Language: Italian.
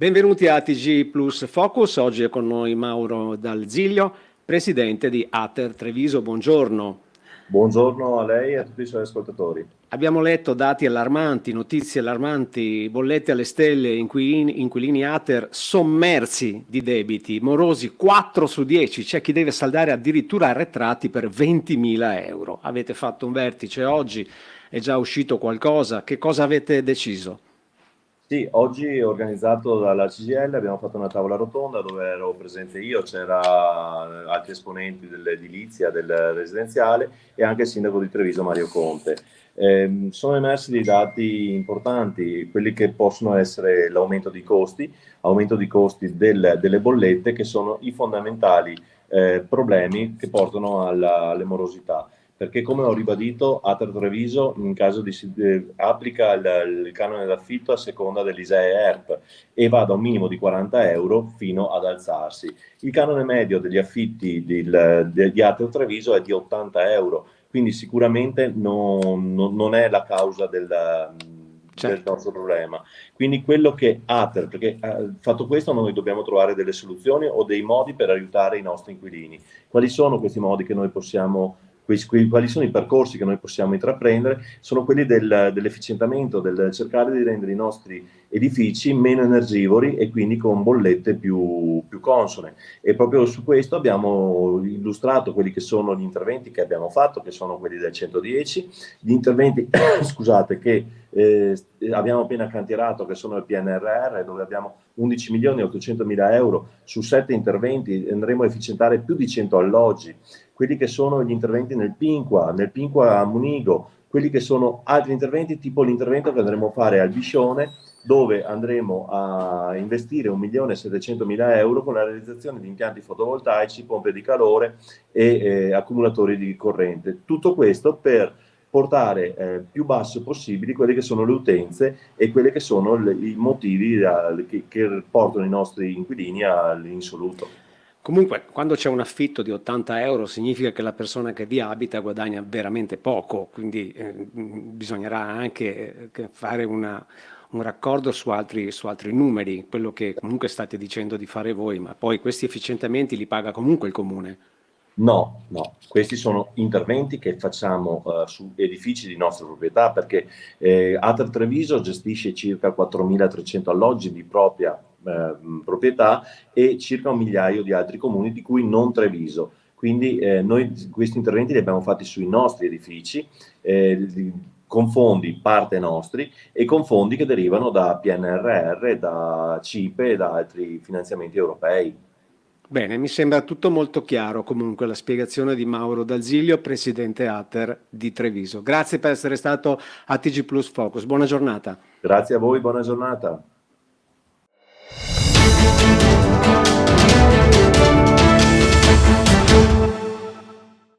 Benvenuti a TG Plus Focus. Oggi è con noi Mauro Dal Ziglio, presidente di Ater Treviso. Buongiorno. Buongiorno a lei e a tutti i suoi ascoltatori. Abbiamo letto dati allarmanti, notizie allarmanti, bollette alle stelle, inquilini Ater sommersi di debiti, morosi 4 su 10, c'è chi deve saldare addirittura arretrati per 20.000 euro. Avete fatto un vertice oggi, è già uscito qualcosa, che cosa avete deciso? Sì, oggi organizzato dalla CGIL abbiamo fatto una tavola rotonda dove ero presente io, c'era altri esponenti dell'edilizia, del residenziale e anche il sindaco di Treviso Mario Conte. Sono emersi dei dati importanti, quelli che possono essere l'aumento di costi, aumento di costi delle bollette che sono i fondamentali problemi che portano alle morosità. Perché come ho ribadito, Ater Treviso in caso di applica il canone d'affitto a seconda dell'ISEE ERP e va da un minimo di 40 euro fino ad alzarsi. Il canone medio degli affitti di Ater Treviso è di 80 euro, quindi sicuramente non è la causa del Certo. nostro problema. Quindi quello che Ater, perché fatto questo noi dobbiamo trovare delle soluzioni o dei modi per aiutare i nostri inquilini. Quali sono questi modi che noi possiamo quali sono i percorsi che noi possiamo intraprendere? Sono quelli dell'efficientamento, del cercare di rendere i nostri edifici meno energivori e quindi con bollette più consone. E proprio su questo abbiamo illustrato quelli che sono gli interventi che abbiamo fatto, che sono quelli del 110, gli interventi scusate, che abbiamo appena cantierato, che sono il PNRR, dove abbiamo 11 milioni e 800 mila euro su 7 interventi, andremo a efficientare più di 100 alloggi. Quelli che sono gli interventi nel Pinqua a Munigo, quelli che sono altri interventi tipo l'intervento che andremo a fare al Biscione, dove andremo a investire 1.700.000 euro con la realizzazione di impianti fotovoltaici, pompe di calore e accumulatori di corrente. Tutto questo per portare più basso possibili quelle che sono le utenze e quelle che sono i motivi che portano i nostri inquilini all'insoluto. Comunque, quando c'è un affitto di 80 euro significa che la persona che vi abita guadagna veramente poco, quindi bisognerà anche fare un raccordo su altri numeri, quello che comunque state dicendo di fare voi, ma poi questi efficientamenti li paga comunque il comune. No, no, questi sono interventi che facciamo su edifici di nostra proprietà perché Ater Treviso gestisce circa 4.300 alloggi di propria proprietà e circa un migliaio di altri comuni, di cui non Treviso. Quindi noi questi interventi li abbiamo fatti sui nostri edifici, con fondi parte nostri e con fondi che derivano da PNRR, da CIPE e da altri finanziamenti europei. Bene, mi sembra tutto molto chiaro comunque la spiegazione di Mauro Dal Ziglio, presidente Ater di Treviso. Grazie per essere stato a TG Plus Focus. Buona giornata. Grazie a voi, buona giornata.